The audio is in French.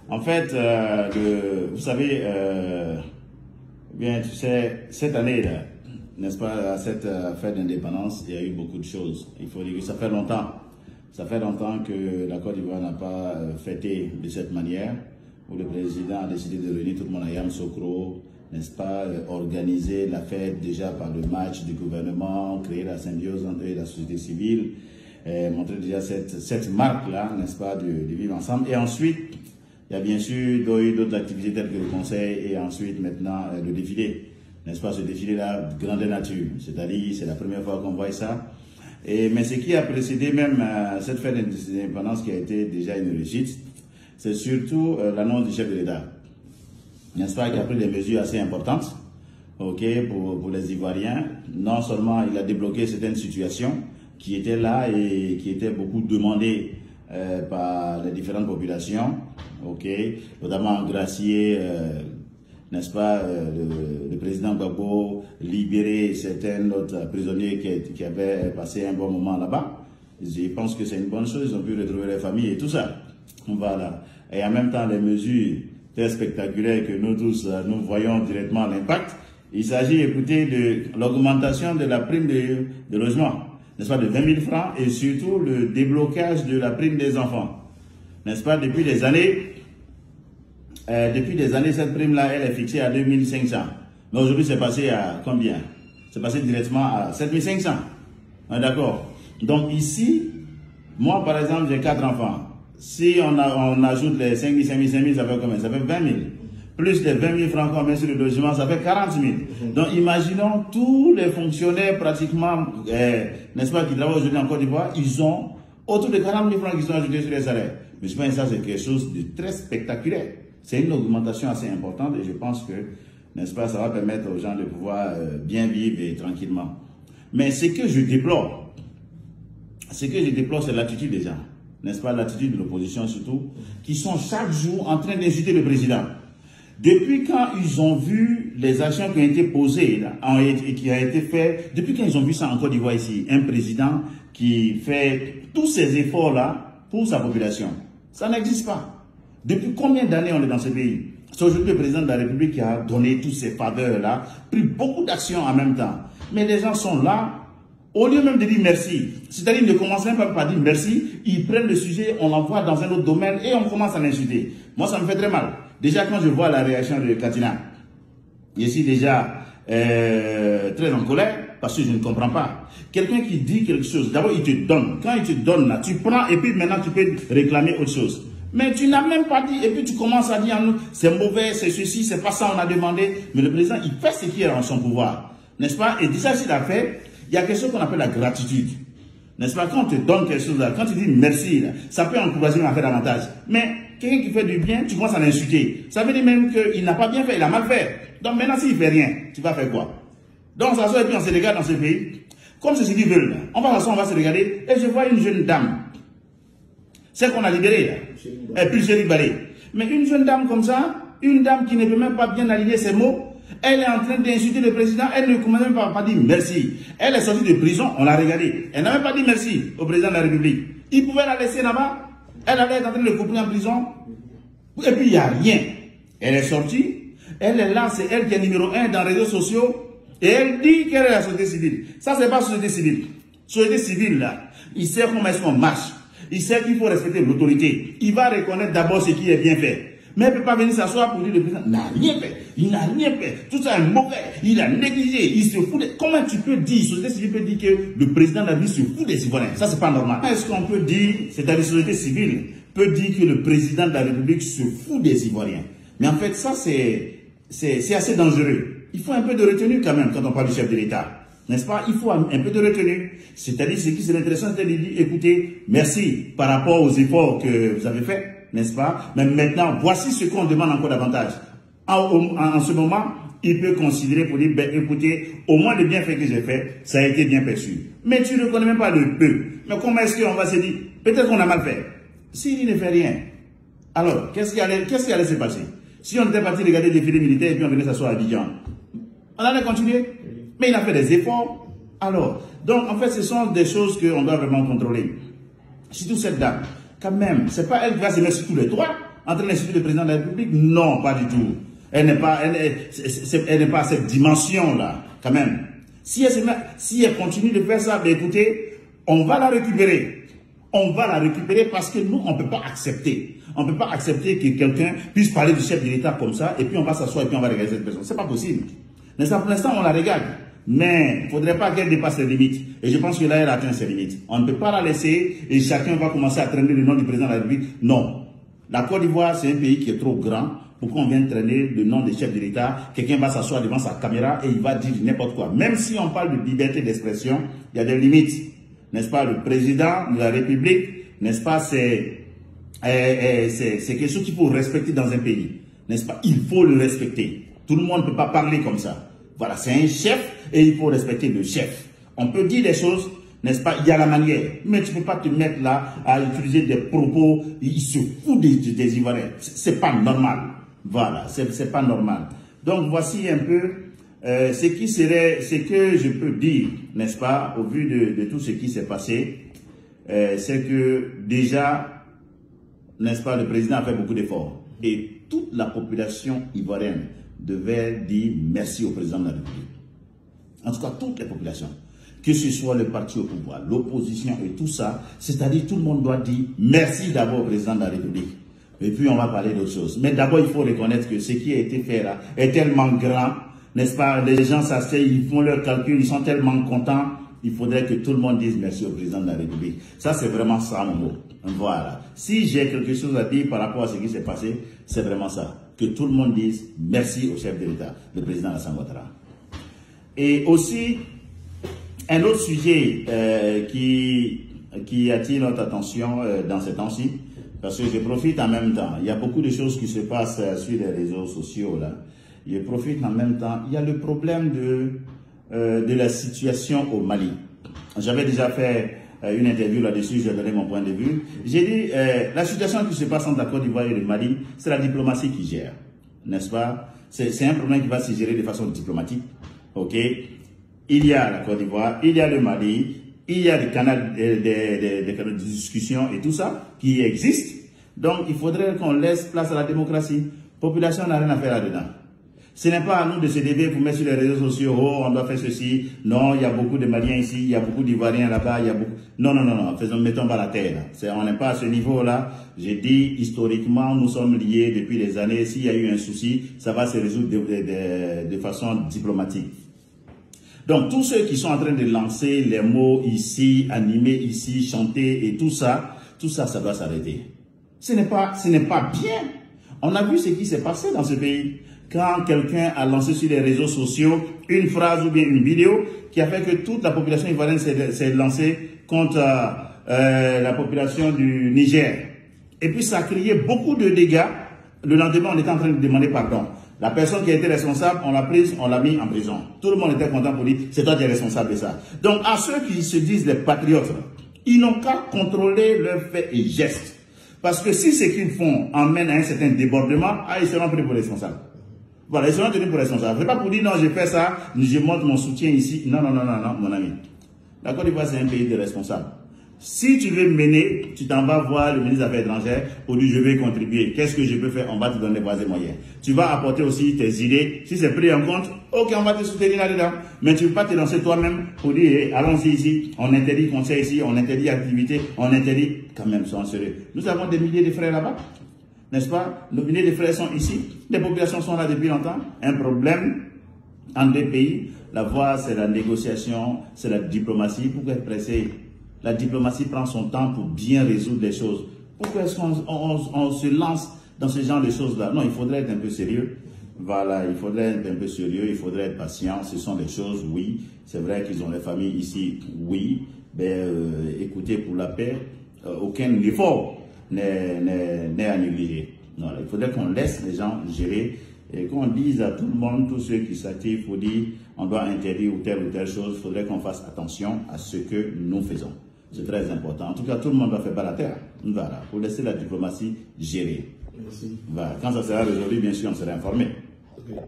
En fait, vous savez, bien, tu sais, cette année-là, n'est-ce pas, à cette fête d'indépendance, il y a eu beaucoup de choses. Il faut dire que ça fait longtemps. Ça fait longtemps que la Côte d'Ivoire n'a pas fêté de cette manière, où le président a décidé de réunir tout le monde à Yamoussoukro, n'est-ce pas, organiser la fête déjà par le match du gouvernement, créer la symbiose entre eux et la société civile, montrer déjà cette marque-là, n'est-ce pas, de vivre ensemble. Et ensuite, il y a bien sûr d'autres activités telles que le conseil et ensuite maintenant le défilé, n'est-ce pas, ce défilé-là, grandeur nature, c'est-à-dire c'est la première fois qu'on voit ça. Mais ce qui a précédé même cette fête d'indépendance qui a été déjà une réussite, c'est surtout l'annonce du chef de l'État, n'est-ce pas, qui a pris des mesures assez importantes, ok, pour les Ivoiriens. Non seulement il a débloqué certaines situations qui étaient là et qui étaient beaucoup demandées par les différentes populations, ok, notamment gracier, n'est-ce pas, le président Gbagbo, libérer certains autres prisonniers qui avaient passé un bon moment là-bas. Je pense que c'est une bonne chose, ils ont pu retrouver les familles et tout ça. Voilà. Et en même temps, les mesures très spectaculaires que nous tous, nous voyons directement l'impact. Il s'agit, écoutez, de l'augmentation de la prime de logement, n'est-ce pas, de 20 000 francs et surtout le déblocage de la prime des enfants. N'est-ce pas, depuis des années, cette prime-là, elle est fixée à 2500. Mais aujourd'hui, c'est passé à combien? C'est passé directement à 7500. D'accord? Donc ici, moi par exemple, j'ai 4 enfants. Si on ajoute les 5 000, 5 000, 5 000, ça fait combien? Ça fait 20 000. Plus les 20 000 francs qu'on met sur le logement, ça fait 40 000. Donc imaginons tous les fonctionnaires pratiquement, n'est-ce pas, qui travaillent aujourd'hui en Côte d'Ivoire, ils ont autour de 40 000 francs qu'ils ont ajoutés sur les salaires. Mais je pense que ça, c'est quelque chose de très spectaculaire. C'est une augmentation assez importante et je pense que, n'est-ce pas, ça va permettre aux gens de pouvoir bien vivre et tranquillement. Mais ce que je déplore, c'est l'attitude des gens, n'est-ce pas, l'attitude de l'opposition surtout, qui sont chaque jour en train d'insulter le président. Depuis quand ils ont vu les actions qui ont été posées là, et qui ont été faites, depuis quand ils ont vu ça en Côte d'Ivoire ici, un président qui fait tous ces efforts-là pour sa population, ça n'existe pas. Depuis combien d'années on est dans ce pays? C'est aujourd'hui le président de la République qui a donné toutes ces faveurs-là, pris beaucoup d'actions en même temps. Mais les gens sont là, au lieu même de dire merci, c'est-à-dire ils ne commencent même pas par dire merci, ils prennent le sujet, on l'envoie dans un autre domaine et on commence à l'insulter. Moi, ça me fait très mal. Déjà, quand je vois la réaction de Katina, je suis déjà très en colère parce que je ne comprends pas. Quelqu'un qui dit quelque chose, d'abord il te donne. Quand il te donne, là, tu prends et puis maintenant tu peux réclamer autre chose. Mais tu n'as même pas dit, et puis tu commences à dire, c'est mauvais, c'est ceci, c'est pas ça, on a demandé. Mais le président, il fait ce qui est en son pouvoir. N'est-ce pas? Et déjà, s'il a fait, il y a quelque chose qu'on appelle la gratitude. N'est-ce pas? Quand on te donne quelque chose, là, quand tu dis merci, là, ça peut encourager à faire davantage. Mais quelqu'un qui fait du bien, tu commences à l'insulter. Ça veut dire même qu'il n'a pas bien fait, il a mal fait. Donc maintenant, s'il ne fait rien, tu vas faire quoi? Donc, ça soit, et puis on se regarde dans ce pays. Comme c'est ce qu'ils veulent, là. On va s'asseoir, on va se regarder. Et je vois une jeune dame. Celle qu'on a libérée, là. Et puis j'ai libéré. Mais une jeune dame comme ça, une dame qui ne peut même pas bien aligner ses mots, elle est en train d'insulter le président, elle ne commence même pas à dire merci. Elle est sortie de prison, on l'a regardée. Elle n'a même pas dit merci au président de la République. Il pouvait la laisser là-bas, elle allait être en train de le couper en prison. Et puis il n'y a rien. Elle est sortie, elle est là, c'est elle qui est numéro 1 dans les réseaux sociaux, et elle dit qu'elle est la société civile. Ça, c'est pas société civile. Société civile, là, il sait comment est-ce qu'on marche. Il sait qu'il faut respecter l'autorité. Il va reconnaître d'abord ce qui est bien fait. Mais il ne peut pas venir s'asseoir pour dire le président n'a rien fait. Il n'a rien fait. Tout ça est mauvais. Il a négligé. Il se fout de... Comment tu peux dire, société civile peut dire que le président de la République se fout des Ivoiriens? Ça, c'est pas normal. Est-ce qu'on peut dire, c'est-à-dire la société civile peut dire que le président de la République se fout des Ivoiriens? Mais en fait, ça, c'est assez dangereux. Il faut un peu de retenue quand même quand on parle du chef de l'État. N'est-ce pas? Il faut un peu de retenue. C'est-à-dire, ce qui serait intéressant, c'est de dire, écoutez, merci par rapport aux efforts que vous avez faits, n'est-ce pas? Mais maintenant, voici ce qu'on demande encore davantage. En ce moment, il peut considérer pour dire, ben, écoutez, au moins le bienfait que j'ai fait, ça a été bien perçu. Mais tu ne connais même pas le peu. Mais comment est-ce qu'on va se dire, peut-être qu'on a mal fait. S'il ne fait rien, alors, qu'est-ce qui allait se passer? Si on était parti regarder des défilés militaires et puis on venait s'asseoir à Abidjan, on allait continuer. Mais il a fait des efforts. Alors, donc en fait, ce sont des choses qu'on doit vraiment contrôler. Surtout cette dame, quand même, c'est pas elle qui va se mettre sur tous les toits en train d'insulter le président de la République? Non, pas du tout. Elle n'est pas à cette dimension-là, quand même. Si elle continue de faire ça, ben écoutez, on va la récupérer. On va la récupérer parce que nous, on ne peut pas accepter. On ne peut pas accepter que quelqu'un puisse parler du chef de l'État comme ça, et puis on va s'asseoir et puis on va regarder cette personne. C'est pas possible. Pour l'instant, on la regarde. Mais il ne faudrait pas qu'elle dépasse ses limites. Et je pense que là, elle atteint ses limites. On ne peut pas la laisser et chacun va commencer à traîner le nom du président de la République. Non. La Côte d'Ivoire, c'est un pays qui est trop grand pour qu'on vienne traîner le nom des chefs de l'État. Quelqu'un va s'asseoir devant sa caméra et il va dire n'importe quoi. Même si on parle de liberté d'expression, il y a des limites. N'est-ce pas? Le président de la République, n'est-ce pas? C'est quelque chose qu'il faut respecter dans un pays. N'est-ce pas? Il faut le respecter. Tout le monde ne peut pas parler comme ça. Voilà, c'est un chef et il faut respecter le chef. On peut dire des choses, n'est-ce pas? Il y a la manière. Mais tu ne peux pas te mettre là à utiliser des propos. Il se fout des Ivoiriens. C'est pas normal. Voilà, c'est pas normal. Donc voici un peu ce que je peux dire, n'est-ce pas, au vu de tout ce qui s'est passé. C'est que déjà, n'est-ce pas, le président a fait beaucoup d'efforts. Et toute la population ivoirienne devait dire merci au président de la République. En tout cas, toutes les populations. Que ce soit le parti au pouvoir, l'opposition et tout ça, c'est-à-dire tout le monde doit dire merci d'abord au président de la République. Et puis on va parler d'autre chose. Mais d'abord, il faut reconnaître que ce qui a été fait là est tellement grand, n'est-ce pas? Les gens s'asseyent, ils font leurs calculs, ils sont tellement contents. Il faudrait que tout le monde dise merci au président de la République. Ça, c'est vraiment ça, mon mot. Voilà. Si j'ai quelque chose à dire par rapport à ce qui s'est passé, c'est vraiment ça. Que tout le monde dise merci au chef de l'État, le président Alassane Ouattara. Et aussi, un autre sujet qui attire notre attention dans ces temps-ci, parce que je profite en même temps, il y a beaucoup de choses qui se passent sur les réseaux sociaux, là. Je profite en même temps, il y a le problème de la situation au Mali. J'avais déjà fait une interview là-dessus, j'ai donné mon point de vue. J'ai dit, la situation qui se passe entre la Côte d'Ivoire et le Mali, c'est la diplomatie qui gère, n'est-ce pas? C'est un problème qui va se gérer de façon diplomatique, ok? Il y a la Côte d'Ivoire, il y a le Mali, il y a des canaux de discussion et tout ça qui existent. Donc, il faudrait qu'on laisse place à la démocratie. La population n'a rien à faire là-dedans. Ce n'est pas à nous de se lever pour mettre sur les réseaux sociaux, oh, on doit faire ceci. Non, il y a beaucoup de Maliens ici, il y a beaucoup d'Ivoiriens là-bas, il y a beaucoup... Non, mettons pas la terre. On n'est pas à ce niveau-là. J'ai dit, historiquement, nous sommes liés depuis des années. S'il y a eu un souci, ça va se résoudre de façon diplomatique. Donc, tous ceux qui sont en train de lancer les mots ici, animer ici, chanter et tout ça, ça doit s'arrêter. Ce n'est pas bien. On a vu ce qui s'est passé dans ce pays. Quand quelqu'un a lancé sur les réseaux sociaux une phrase ou bien une vidéo qui a fait que toute la population ivoirienne s'est lancée contre la population du Niger. Et puis ça a créé beaucoup de dégâts. Le lendemain, on était en train de demander pardon. La personne qui a été responsable, on l'a prise, on l'a mis en prison. Tout le monde était content pour dire, c'est toi qui es responsable de ça. Donc à ceux qui se disent les patriotes, ils n'ont qu'à contrôler leurs faits et gestes. Parce que si ce qu'ils font emmène à un certain débordement, ils seront pris pour responsables. Voilà, ils seront tenus pour responsables. C'est pas pour dire non, je fais ça, je montre mon soutien ici. Non, mon ami. La Côte d'Ivoire, c'est un pays de responsables. Si tu veux mener, tu t'en vas voir le ministre des Affaires étrangères pour dire je vais contribuer. Qu'est-ce que je peux faire? On va te donner les voies et moyens. Tu vas apporter aussi tes idées. Si c'est pris en compte, ok, on va te soutenir là-dedans. Mais tu ne peux pas te lancer toi-même pour dire allons-y ici, on interdit conseil ici, on interdit activité, on interdit. Quand même, soyons sérieux. Nous avons des milliers de frères là-bas. N'est-ce pas? Nos milliers de frères sont ici. Les populations sont là depuis longtemps. Un problème en deux pays. La voie, c'est la négociation, c'est la diplomatie. Pourquoi être pressé? La diplomatie prend son temps pour bien résoudre les choses. Pourquoi est-ce qu'on se lance dans ce genre de choses-là? Non, il faudrait être un peu sérieux. Voilà, il faudrait être un peu sérieux, il faudrait être patient. Ce sont des choses, oui. C'est vrai qu'ils ont les familles ici, oui. Mais écoutez, pour la paix, aucun effort n'est à négliger. Non, il faudrait qu'on laisse les gens gérer et qu'on dise à tout le monde, tous ceux qui s'activent, pour dire on doit interdire ou telle chose, il faudrait qu'on fasse attention à ce que nous faisons. C'est très important. En tout cas, tout le monde doit faire pas la terre. Voilà, pour laisser la diplomatie gérer. Merci. Voilà. Quand ça sera résolu, bien sûr, on sera informé. Okay.